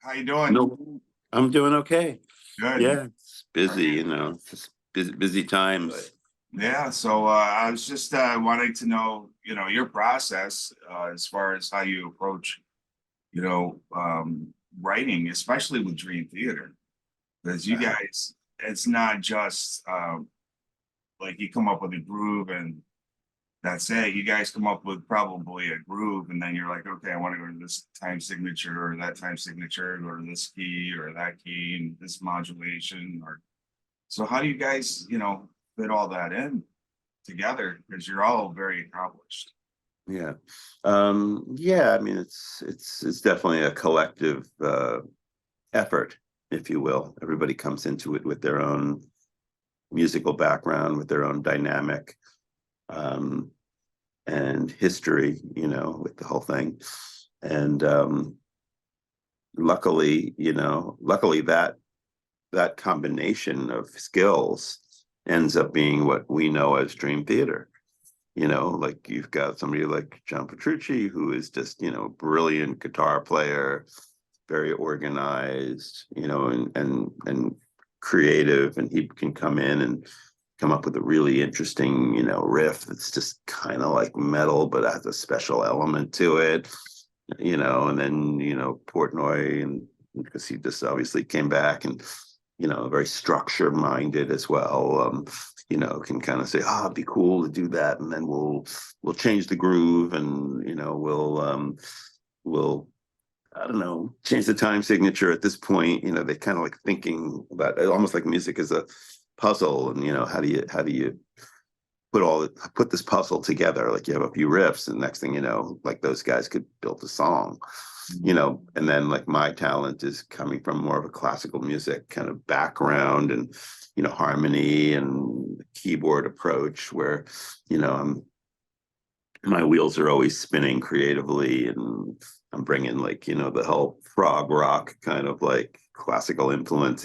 How you doing? No, I'm doing okay. Good. Yeah, it's busy, it's just busy times. Yeah. So I was just wanting to know, your process as far as how you approach, writing, especially with Dream Theater, because you Uh, guys, it's not just like you come up with a groove and that's it. You guys come up with probably a groove, and then you're like, okay, I want to go to this time signature or that time signature, go to this key or that key and this modulation or so how do you guys, fit all that in together? Because you're all very accomplished. yeah. Yeah, I mean it's definitely a collective effort, if you will. Everybody comes into it with their own musical background, with their own dynamic um and history, with the whole thing. And luckily that combination of skills ends up being what we know as Dream Theater. Like you've got somebody like John Petrucci, who is just, brilliant guitar player, very organized, and creative, and he can come in and come up with a really interesting, riff that's just kind of like metal, but has a special element to it, and then, Portnoy, and because he just obviously came back and, very structure minded as well. Can kind of say, it'd be cool to do that, and then we'll change the groove, and we'll I don't know, change the time signature at this point. They kind of like thinking about it, almost like music is a puzzle, and how do you put this puzzle together? Like you have a few riffs, and next thing you know, like those guys could build a song. And then like my talent is coming from more of a classical music kind of background, and harmony and keyboard approach, where my wheels are always spinning creatively, and I'm bringing like the whole frog rock kind of like classical influence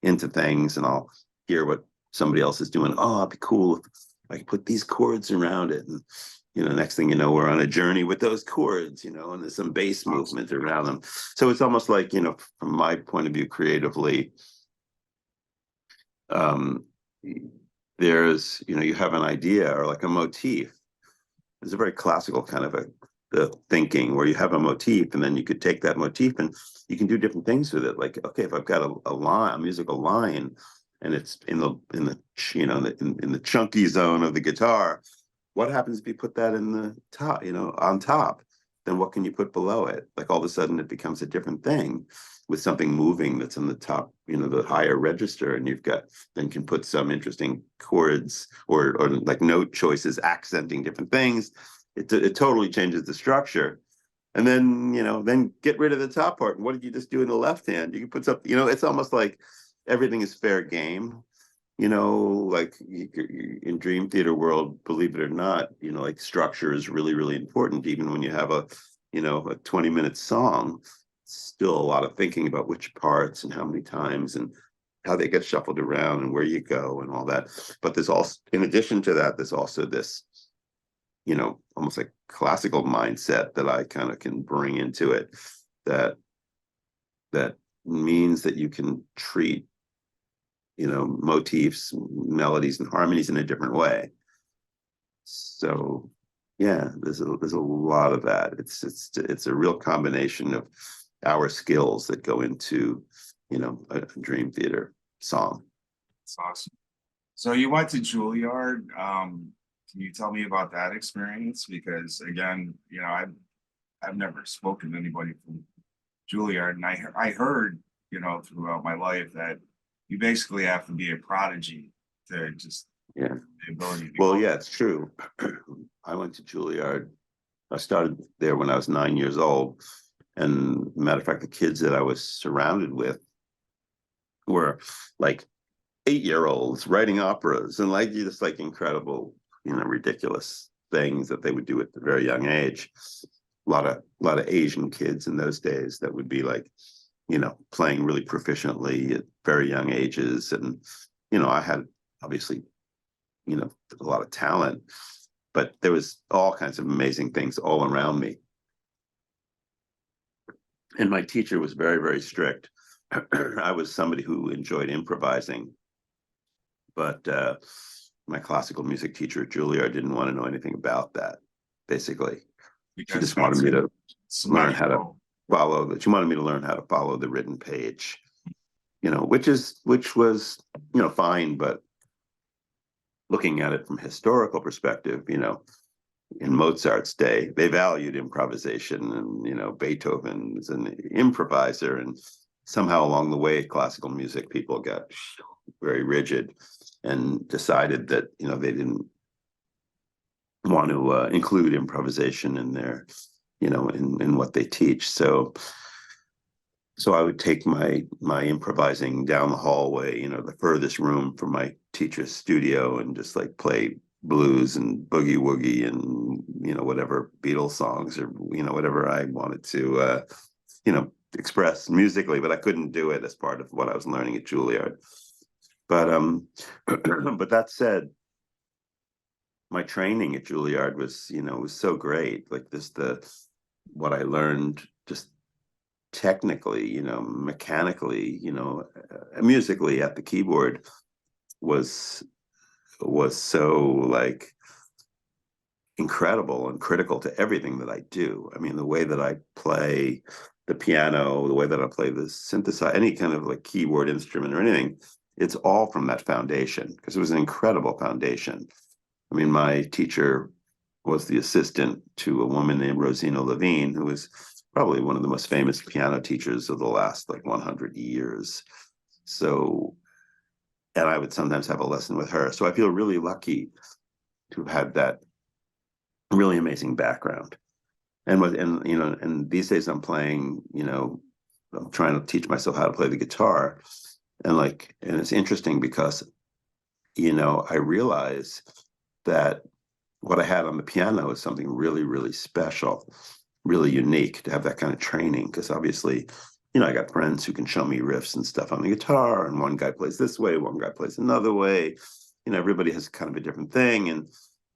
into things, and I'll hear what somebody else is doing. Oh, it'd be cool if I could put these chords around it, and next thing you know, we're on a journey with those chords, and there's some bass movement around them. So it's almost like, from my point of view, creatively, um, there's, you have an idea or like a motif. It's a very classical kind of a the thinking, where you have a motif, and then you could take that motif and you can do different things with it. Like, okay, if I've got a musical line, and it's in the chunky zone of the guitar, what happens if you put that in the top, on top? Then what can you put below it? Like all of a sudden it becomes a different thing, with something moving that's in the top, the higher register, and you've got then can put some interesting chords, or like note choices accenting different things. It totally changes the structure. And then get rid of the top part. And what did you just do in the left hand? You can put something, it's almost like everything is fair game. Like in Dream Theater world, believe it or not, like structure is really, really important. Even when you have a 20-minute song, still a lot of thinking about which parts and how many times and how they get shuffled around and where you go and all that. But there's also, in addition to that, there's also this, almost like classical mindset that I kind of can bring into it, that that means that you can treat motifs, melodies, and harmonies in a different way. So yeah, there's a lot of that. It's a real combination of our skills that go into a Dream Theater song. It's awesome. So you went to Juilliard. Can you tell me about that experience? Because again, I've never spoken to anybody from Juilliard, and I heard, throughout my life that you basically have to be a prodigy to just Yeah. the ability to Well, go. yeah, it's true. I went to Juilliard. I started there when I was 9 years old. And matter of fact, the kids that I was surrounded with were like 8-year-olds writing operas, and like just like incredible, ridiculous things that they would do at a very young age. A lot of Asian kids in those days that would be like, playing really proficiently at very young ages. And, I had obviously, a lot of talent, but there was all kinds of amazing things all around me. And my teacher was very, very strict. I was somebody who enjoyed improvising, but my classical music teacher at Juilliard didn't want to know anything about that, basically. She because just wanted me to learn how to symmetrical. follow that. She wanted me to learn how to follow the written page, which was, fine, but looking at it from a historical perspective, in Mozart's day, they valued improvisation, and Beethoven was an improviser, and somehow along the way, classical music people got very rigid and decided that they didn't want to include improvisation in their in what they teach. So I would take my improvising down the hallway, the furthest room from my teacher's studio, and just like play blues and boogie woogie and whatever Beatles songs, or whatever I wanted to express musically, but I couldn't do it as part of what I was learning at Juilliard. But but that said, my training at Juilliard was so great. Like what I learned just technically, mechanically, musically at the keyboard was so like incredible and critical to everything that I do. I mean, the way that I play the piano, the way that I play the synthesizer, any kind of like keyboard instrument or anything, it's all from that foundation, because it was an incredible foundation. I mean, my teacher was the assistant to a woman named Rosina Levine, who was probably one of the most famous piano teachers of the last like 100 years. So, and I would sometimes have a lesson with her. So I feel really lucky to have had that really amazing background. And these days I'm playing, I'm trying to teach myself how to play the guitar. And it's interesting because, I realize that what I had on the piano is something really, really special, really unique to have that kind of training. Because obviously, I got friends who can show me riffs and stuff on the guitar, and one guy plays this way, one guy plays another way. Everybody has kind of a different thing. And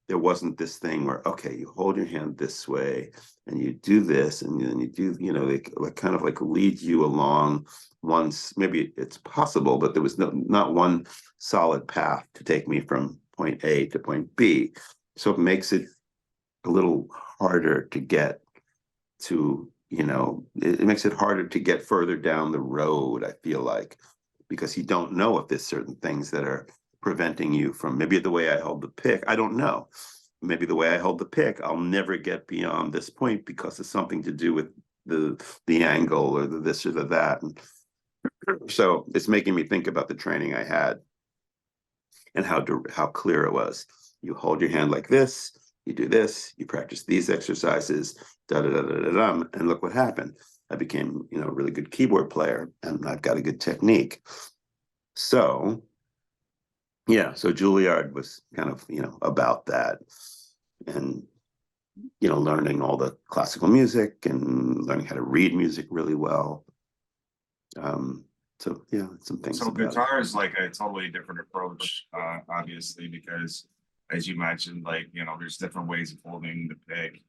there wasn't this thing where, okay, you hold your hand this way and you do this, and then you do, they like kind of like lead you along once. Maybe it's possible, but there was not one solid path to take me from point A to point B. So it makes it a little harder to get to, it makes it harder to get further down the road, I feel like, because you don't know if there's certain things that are preventing you from, maybe the way I hold the pick, I don't know. Maybe the way I hold the pick, I'll never get beyond this point because it's something to do with the angle or the this or the that. And so it's making me think about the training I had and how clear it was. You hold your hand like this, you do this, you practice these exercises, da da da da da, da, and look what happened. I became, a really good keyboard player, and I've got a good technique. So, yeah, so Juilliard was kind of, about that, and learning all the classical music and learning how to read music really well. So yeah, some things So about guitar is like a totally different approach, obviously, because as you mentioned, like, there's different ways of holding the pick,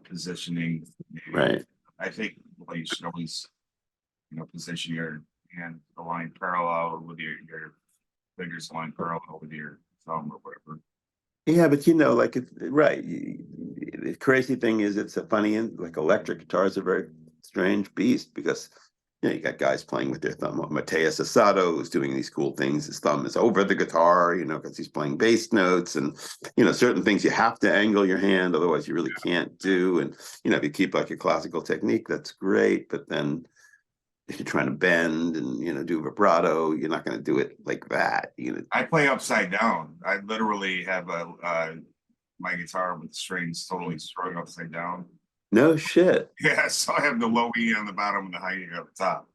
positioning. it. Right. I think like you should always, position your hand aligned parallel with your fingers aligned parallel with your thumb or whatever. Yeah, but like right. The crazy thing is, it's a funny, and like electric guitar is a very strange beast, because you got guys playing with their thumb. Mateus Asado, who's doing these cool things, his thumb is over the guitar, because he's playing bass notes, and certain things you have to angle your hand, otherwise you really can't do. And if you keep like a classical technique, that's great. But then if you're trying to bend and do vibrato, you're not going to do it like that. I play upside down. I literally have my guitar with strings totally strung upside down. No shit. Yeah, so I have the low E on the bottom and the high E on the top.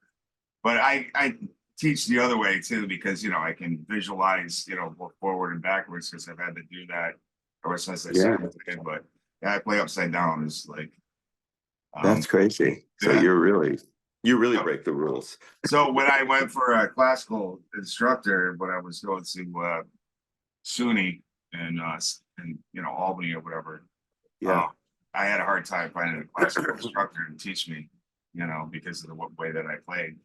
But I teach the other way too, because I can visualize, both forward and backwards, because I've had to do that ever since I Yeah, started playing. But yeah, I play upside down. Is like that's crazy. So yeah. you really break the rules. So when I went for a classical instructor, when I was going to SUNY in Albany or whatever, Yeah. I had a hard time finding a classical instructor to teach me. because of the way that I played.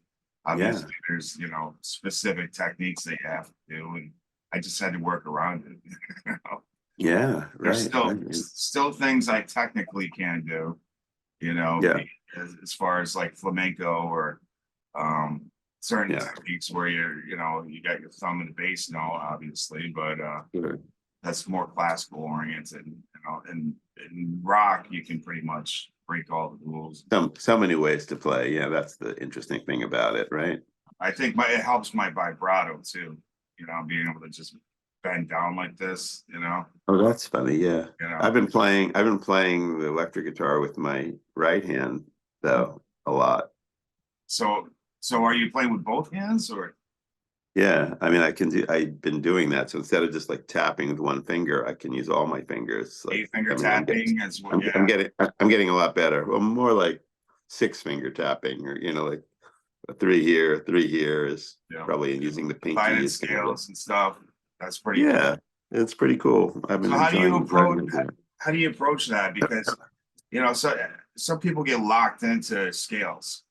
Yeah, Obviously, there's, specific techniques that you have to do, and I just had to work around it. you know? yeah, There's right, still right. still things I technically can do, Yeah, as far as like flamenco or um certain yeah, techniques where you got your thumb in the bass note, obviously, but sure. that's more classical oriented, and in rock you can pretty much break all the rules. So many ways to play. Yeah, that's the interesting thing about it, right? I think it helps my vibrato too, being able to just bend down like this, Oh, that's funny. Yeah. you know. I've been playing the electric guitar with my right hand though a lot. So so are you playing with both hands or Yeah. I mean, I've been doing that. So instead of just like tapping with one finger, I can use all my fingers. Like, eight finger I mean, tapping as well? Yeah. I'm getting a lot better. Well, more like six finger tapping or, like a three here is Yeah. probably using the pinky Finding is kind of scales and stuff. That's pretty yeah, cool. it's pretty cool. I've been So how do you enjoying approach learning that. how do you approach that? Because so some people get locked into scales,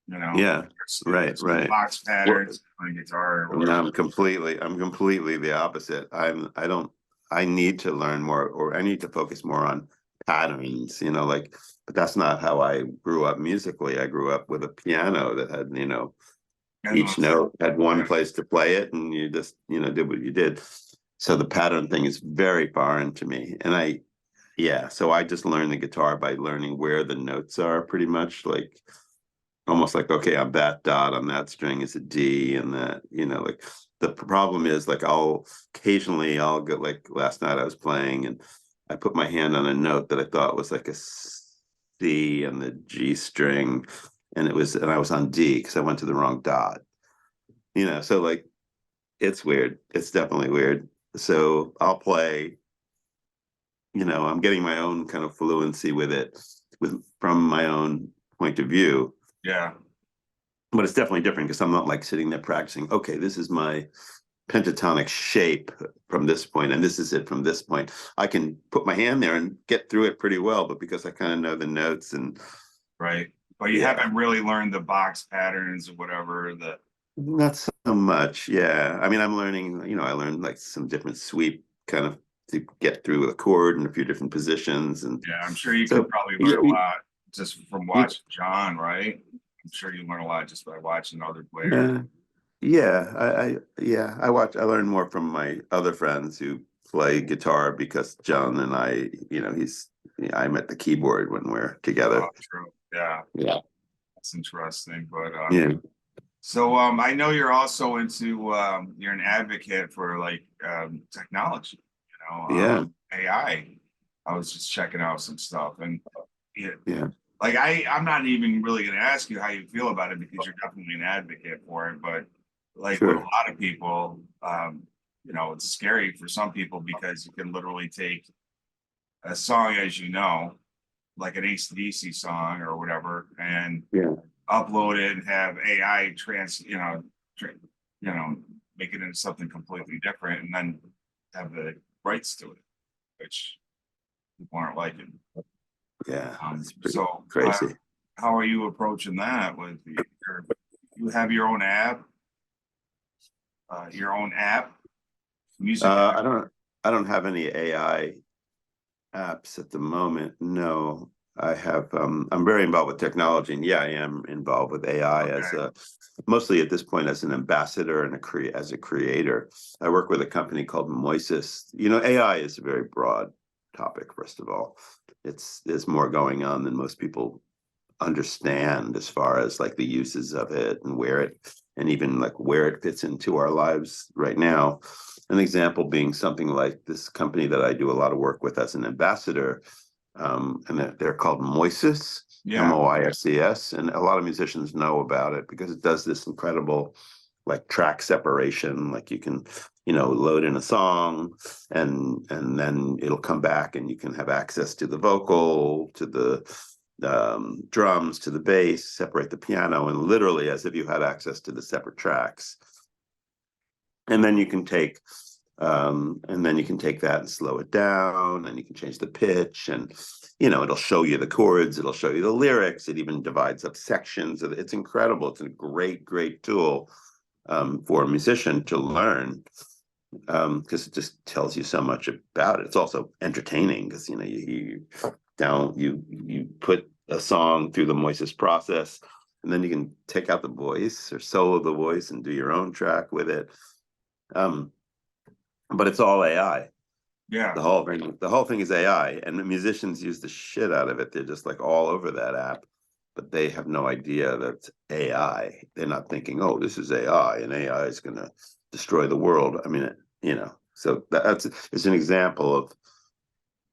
Yeah, right, certain right. box Well, patterns on guitar or and whatever. I'm completely the opposite. I need to learn more, or I need to focus more on patterns, like, but that's not how I grew up musically. I grew up with a piano that had, And each note had one place to play it, and you just, did what you did. So the pattern thing is very foreign to me. And yeah, so I just learned the guitar by learning where the notes are pretty much like almost like, okay, on that dot on that string is a D and that, like the problem is like I'll get like last night I was playing and I put my hand on a note that I thought was like a C and the G string and I was on D because I went to the wrong dot. So like it's weird. It's definitely weird. So I'll play, I'm getting my own kind of fluency with it from my own point of view, yeah. but it's definitely different because I'm not like sitting there practicing. Okay, this is my pentatonic shape from this point, and this is it from this point. I can put my hand there and get through it pretty well, but because I kind of know the notes and Right. But you yeah, haven't really learned the box patterns or whatever the not so much. Yeah, I mean, I'm learning. I learned like some different sweep kind of to get through a chord in a few different positions, and yeah, I'm sure you could so probably learn yeah, a lot just from you, watching John, right? I'm sure you learn a lot just by watching other players. yeah. Yeah, I learn more from my other friends who play guitar because John and I, I'm at the keyboard when we're Oh, together. true. Yeah, Yeah. that's interesting. But Yeah. so I know you're also into you're an advocate for like technology, Yeah. AI. I was just checking out some stuff and yeah, Yeah. like I'm not even really gonna ask you how you feel about it because you're definitely an advocate for it, but like with a Sure. lot of people, it's scary for some people because you can literally take a song, as like an AC/DC song or whatever, and Yeah. upload it and have AI tra- make it into something completely different, and then have the rights to it, which people aren't liking. Yeah. It's pretty So crazy. how are you approaching that? You have your own app, music Uh, app? I don't I don't have any AI apps at the moment. No. I'm very involved with technology and yeah, I am involved with AI as Okay, a mostly at this point as an ambassador and as a creator. I work with a company called Moises. AI is a very broad topic, first of all. There's more going on than most people understand as far as like the uses of it and even like where it fits into our lives right now. An example being something like this company that I do a lot of work with as an ambassador, and they're called Moises, yeah, Moises, and a lot of musicians know about it because it does this incredible like track separation. Like you can, load in a song, and then it'll come back, and you can have access to the vocal, to the drums, to the bass, separate the piano, and literally as if you had access to the separate tracks. And then you can take that and slow it down, and you can change the pitch, and you know, it'll show you the chords, it'll show you the lyrics, it even divides up sections. It's incredible. It's a great tool for a musician to learn, because it just tells you so much about it. It's also entertaining because, you know, you put a song through the Moises process, and then you can take out the voice or solo the voice and do your own track with it. But it's all AI. Yeah. The whole thing is AI, and the musicians use the shit out of it. They're just like all over that app, but they have no idea that's AI. They're not thinking, oh, this is AI, and AI is going to destroy the world. I mean, you know, so it's an example of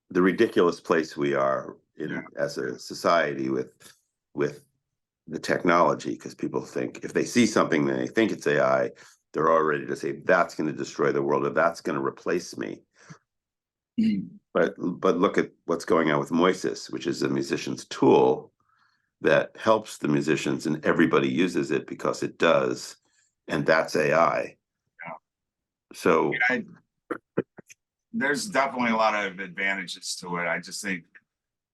the ridiculous place we are in as a society with the technology, because people think if they see something and they think it's AI, they're all ready to say that's going to destroy the world or that's going to replace me. But look at what's going on with Moises, which is a musician's tool that helps the musicians, and everybody uses it because it does, and that's AI. Yeah. So there's definitely a lot of advantages to it. I just think,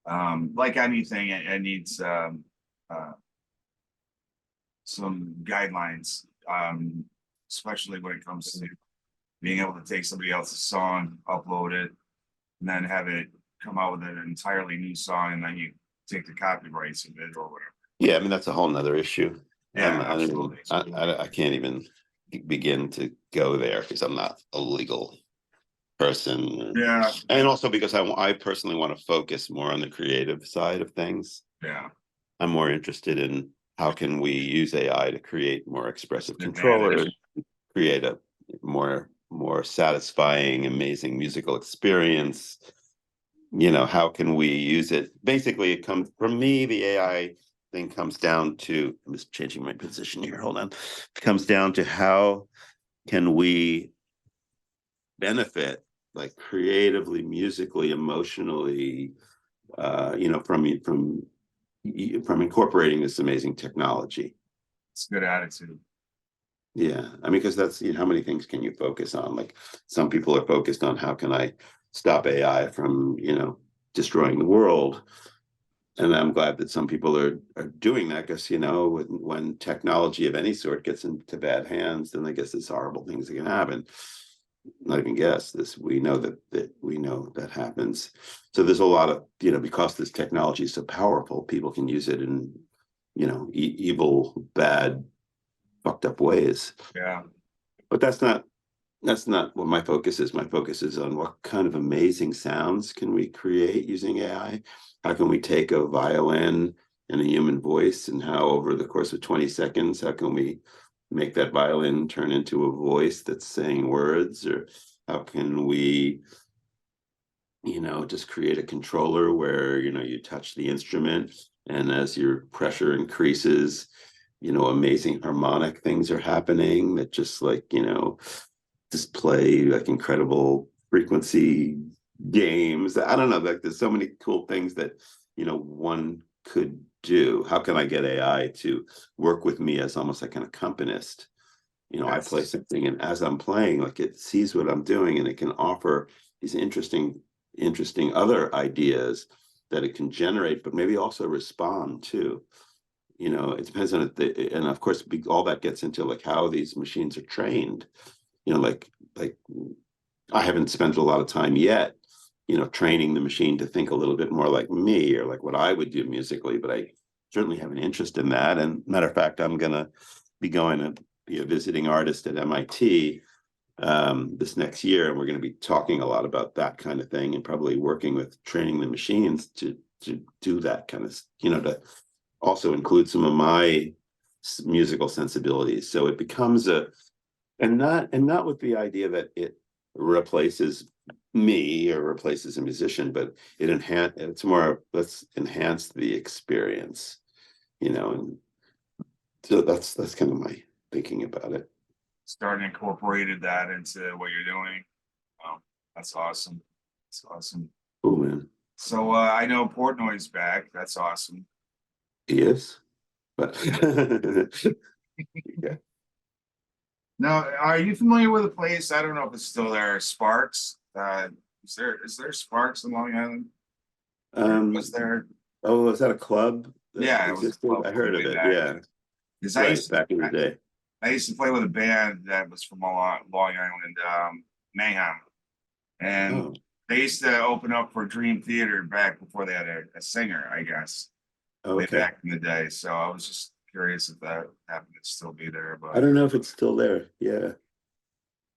like anything, it needs some guidelines, especially when it comes to being able to take somebody else's song, upload it, and then have it come out with an entirely new song, and then you take the copyrights of it or whatever. Yeah, I mean, that's a whole nother issue. Yeah, absolutely. I can't even begin to go there because I'm not a legal person. Yeah. And also because I personally want to focus more on the creative side of things. Yeah. I'm more interested in how can we use AI to create more expressive controllers, create a more satisfying, amazing musical experience. You know, how can we use it? Basically, it comes from me, the AI thing comes down to, I'm just changing my position here, hold on. It comes down to how can we benefit, like creatively, musically, emotionally, you know, from incorporating this amazing technology. It's a good attitude. Yeah, I mean, because that's, you know, how many things can you focus on? Like some people are focused on how can I stop AI from, you know, destroying the world. And I'm glad that some people are doing that, because, you know, when technology of any sort gets into bad hands, then I guess there's horrible things that can happen. Not even guess this. We know that happens. So there's a lot of, you know, because this technology is so powerful, people can use it in, you know, evil, bad, fucked up ways. Yeah. But that's not what my focus is. My focus is on what kind of amazing sounds can we create using AI? How can we take a violin and a human voice, and how over the course of 20 seconds, how can we make that violin turn into a voice that's saying words? Or how can we, you know, just create a controller where, you know, you touch the instrument, and as your pressure increases, you know, amazing harmonic things are happening that just, like, you know, display like incredible frequency games. I don't know, like there's so many cool things that, you know, one could do. How can I get AI to work with me as almost like an accompanist? You know, I play something, and as I'm playing, like it sees what I'm doing, and it can offer these interesting other ideas that it can generate, but maybe also respond to. You know, it depends on it. And of course, all that gets into like how these machines are trained. You know, like I haven't spent a lot of time yet, you know, training the machine to think a little bit more like me, or like what I would do musically, but I certainly have an interest in that. And matter of fact, I'm going to be going to be a visiting artist at MIT this next year, and we're going to be talking a lot about that kind of thing, and probably working with training the machines to do that kind of, you know, to also include some of my musical sensibilities. So it becomes and not with the idea that it replaces me or replaces a musician, but it's more, let's enhance the experience, you know. And so that's kind of my thinking about it. Starting incorporated that into what you're doing. That's awesome. That's awesome. Oh man. So I know Portnoy's back. That's awesome. He is, but yeah. Now, are you familiar with a place? I don't know if it's still there. Sparks. Is there Sparks in Long Island? Was there? Oh, was that a club that Yeah, it was a existed? club I on the heard of way it, back. yeah. Because Right, back in the day. I used to play with a band that was from Long Island, Mayhem, and Oh, they used to open up for Dream Theater back before they had a singer, I guess, way okay. back in the day. So I was just curious if that happened to still be there, I don't know if it's still there, yeah.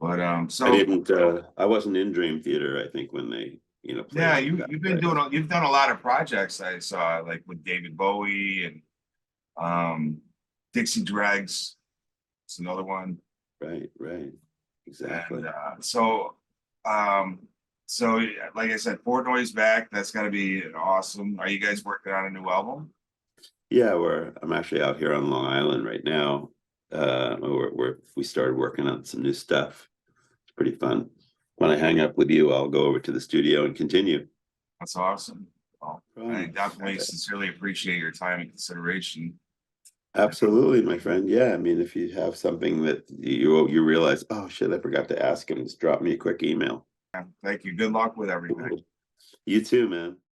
but I so didn't, I wasn't in Dream Theater, I think, when they, yeah, played that place. you've done a lot of projects I saw, like with David Bowie and Dixie Dregs. It's another one. Right, exactly. And um, so yeah, like I said, Portnoy's back. That's got to be awesome. Are you guys working on a new album? Yeah, I'm actually out here on Long Island right now. We started working on some new stuff. It's pretty fun. When I hang up with you, I'll go over to the studio and continue. That's awesome. Well, I Um, definitely sincerely appreciate your time and consideration. Absolutely, my friend. Yeah, I mean, if you have something that you realize, oh shit, I forgot to ask him, just drop me a quick email. Thank you. Good luck with everything. Cool. You too, man.